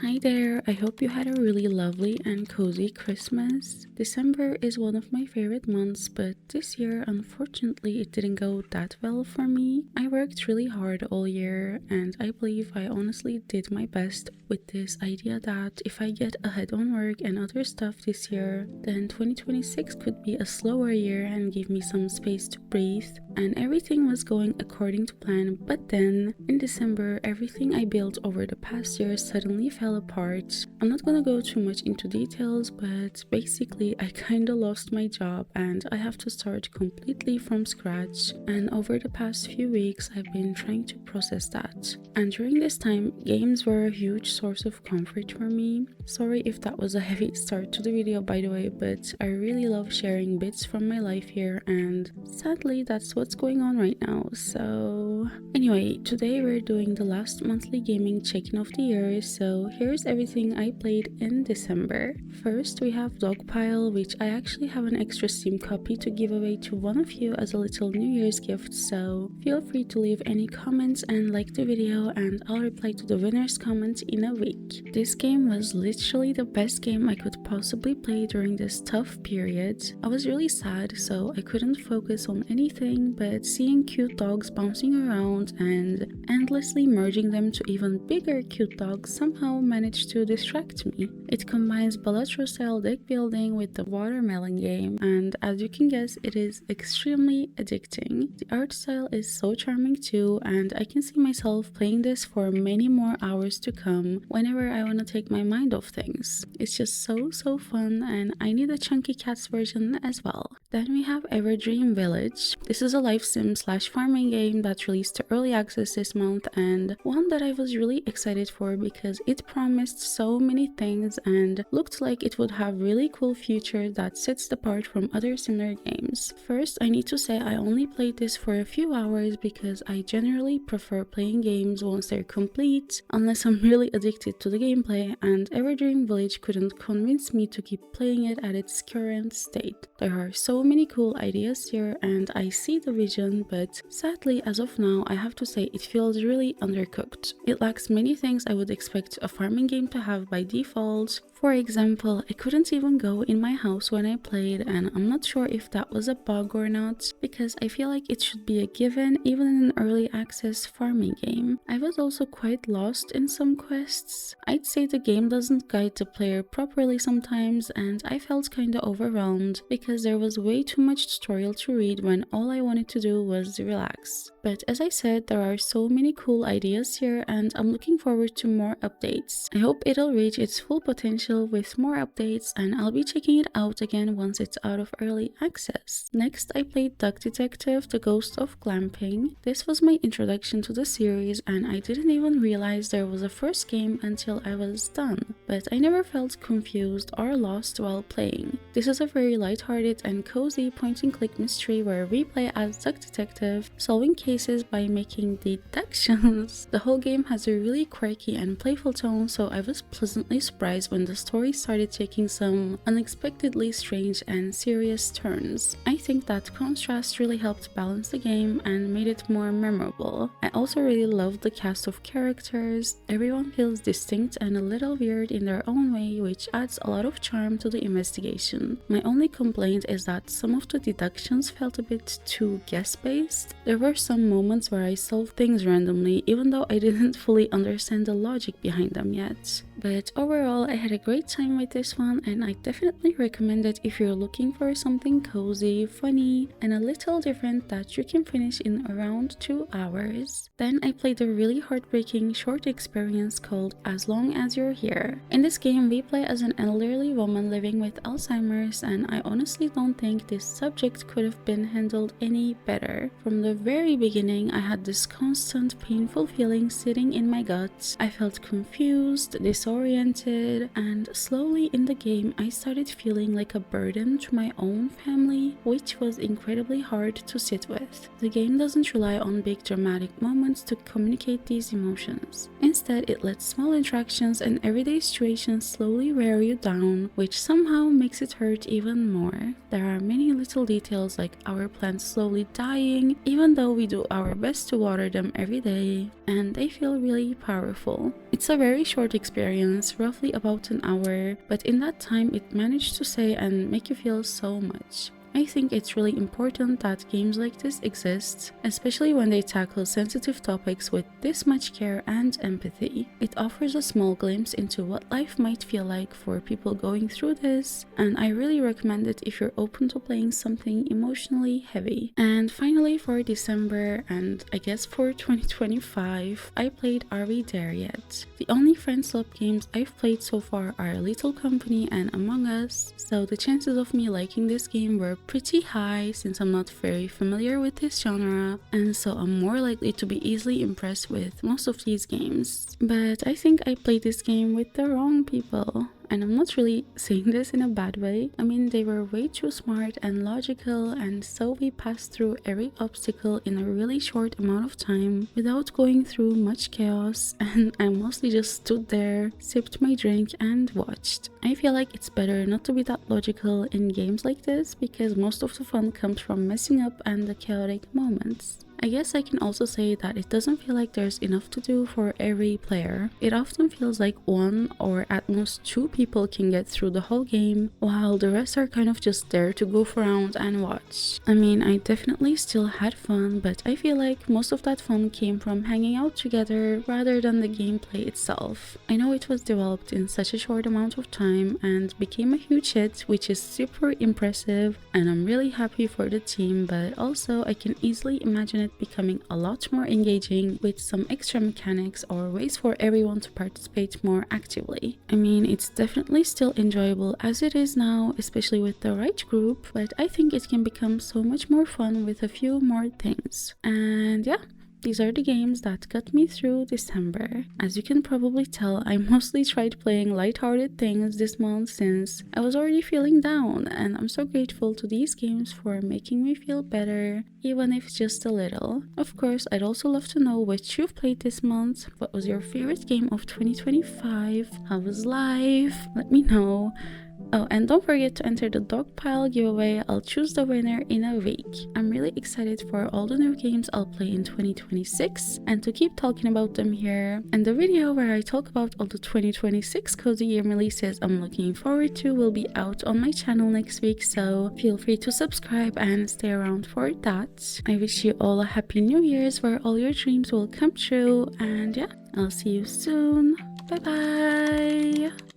Hi there, I hope you had a really lovely and cozy Christmas. December is one of my favorite months, but this year, unfortunately, it didn't go that well for me. I worked really hard all year, and I believe I honestly did my best with this idea that if I get ahead on work and other stuff this year, then 2026 could be a slower year and give me some space to breathe, and everything was going according to plan. But then, in December, everything I built over the past year suddenly fell apart. I'm not gonna go too much into details, but basically I kinda lost my job and I have to start completely from scratch, and over the past few weeks I've been trying to process that. And during this time, games were a huge source of comfort for me. Sorry if that was a heavy start to the video, by the way, but I really love sharing bits from my life here, and sadly that's what's going on right now. So anyway, today we're doing the last monthly gaming check-in of the year, so here's everything I played in December. First, we have Dogpile, which I actually have an extra Steam copy to give away to one of you as a little New Year's gift, so feel free to leave any comments and like the video, and I'll reply to the winner's comment in a week. This game was literally the best game I could possibly play during this tough period. I was really sad, so I couldn't focus on anything, but seeing cute dogs bouncing around and endlessly merging them to even bigger cute dogs somehow managed to distract me. It combines Balatro style deck building with the watermelon game, and as you can guess, it is extremely addicting. The art style is so charming too, and I can see myself playing this for many more hours to come whenever I want to take my mind off things. It's just so fun, and I need a Chunky Cats version as well. Then we have Everdream Village. This is a life sim slash farming game that released to early access this month, and one that I was really excited for because it promised so many things and looked like it would have really cool future that sets it apart from other similar games. First, I need to say I only played this for a few hours because I generally prefer playing games once they're complete, unless I'm really addicted to the gameplay, and Everdream Village couldn't convince me to keep playing it at its current state. There are so many cool ideas here and I see the vision, but sadly as of now I have to say it feels really undercooked. It lacks many things I would expect a farming game to have by default. For example, I couldn't even go in my house when I played, and I'm not sure if that was a bug or not, because I feel like it should be a given even in an early access farming game. I was also quite lost in some quests. I'd say the game doesn't guide the player properly sometimes, and I felt kinda overwhelmed because there was way too much tutorial to read when all I wanted to do was relax. But as I said, there are so many cool ideas here and I'm looking forward to more updates. I hope it'll reach its full potential with more updates, and I'll be checking it out again once it's out of early access. Next, I played Duck Detective: The Ghost of Glamping. This was my introduction to the series and I didn't even realize there was a first game until I was done, but I never felt confused or lost while playing. This is a very lighthearted and cozy point-and-click mystery where we play as Duck Detective, solving cases by making deductions. The whole game has a really quirky and playful tone, so I was pleasantly surprised when the story started taking some unexpectedly strange and serious turns. I think that contrast really helped balance the game and made it more memorable. I also really loved the cast of characters. Everyone feels distinct and a little weird in their own way, which adds a lot of charm to the investigation. My only complaint is that some of the deductions felt a bit too guess-based. There were some moments where I solved things randomly, even though I didn't fully understand the logic behind them yet. But overall, I had a great time with this one, and I definitely recommend it if you're looking for something cozy, funny, and a little different that you can finish in around 2 hours. Then I played a really heartbreaking short experience called As Long As You're Here. In this game, we play as an elderly woman living with Alzheimer's, and I honestly don't think this subject could have been handled any better. From the very beginning, I had this constant painful feeling sitting in my gut. I felt confused, disoriented, and slowly in the game I started feeling like a burden to my own family, which was incredibly hard to sit with. The game doesn't rely on big dramatic moments to communicate these emotions. Instead, it lets small interactions and everyday situations slowly wear you down, which somehow makes it hurt even more. There are many little details like our plants slowly dying, even though we do our best to water them every day, and they feel really powerful. It's a very short experience, roughly about an hour, but in that time it managed to say and make you feel so much. I think it's really important that games like this exist, especially when they tackle sensitive topics with this much care and empathy. It offers a small glimpse into what life might feel like for people going through this, and I really recommend it if you're open to playing something emotionally heavy. And finally, for December, and I guess for 2025, I played Are We There Yet? The only friend swap games I've played so far are Little Company and Among Us, so the chances of me liking this game were pretty high since I'm not very familiar with this genre, and so I'm more likely to be easily impressed with most of these games. But I think I played this game with the wrong people. And I'm not really saying this in a bad way. I mean, they were way too smart and logical, and so we passed through every obstacle in a really short amount of time without going through much chaos, and I mostly just stood there, sipped my drink and watched. I feel like it's better not to be that logical in games like this because most of the fun comes from messing up and the chaotic moments. I guess I can also say that it doesn't feel like there's enough to do for every player. It often feels like one or at most two people can get through the whole game, while the rest are kind of just there to goof around and watch. I mean, I definitely still had fun, but I feel like most of that fun came from hanging out together rather than the gameplay itself. I know it was developed in such a short amount of time and became a huge hit, which is super impressive, and I'm really happy for the team, but also I can easily imagine it becoming a lot more engaging with some extra mechanics or ways for everyone to participate more actively. I mean, it's definitely still enjoyable as it is now, especially with the right group, but I think it can become so much more fun with a few more things. And yeah, these are the games that got me through December. As you can probably tell, I mostly tried playing lighthearted things this month since I was already feeling down, and I'm so grateful to these games for making me feel better, even if just a little. Of course, I'd also love to know which you've played this month. What was your favorite game of 2025? How was life? Let me know. Oh, and don't forget to enter the Dogpile giveaway. I'll choose the winner in a week. I'm really excited for all the new games I'll play in 2026 and to keep talking about them here. And the video where I talk about all the 2026 cozy game releases I'm looking forward to will be out on my channel next week, so feel free to subscribe and stay around for that. I wish you all a happy New Year's where all your dreams will come true, and yeah, I'll see you soon. Bye bye!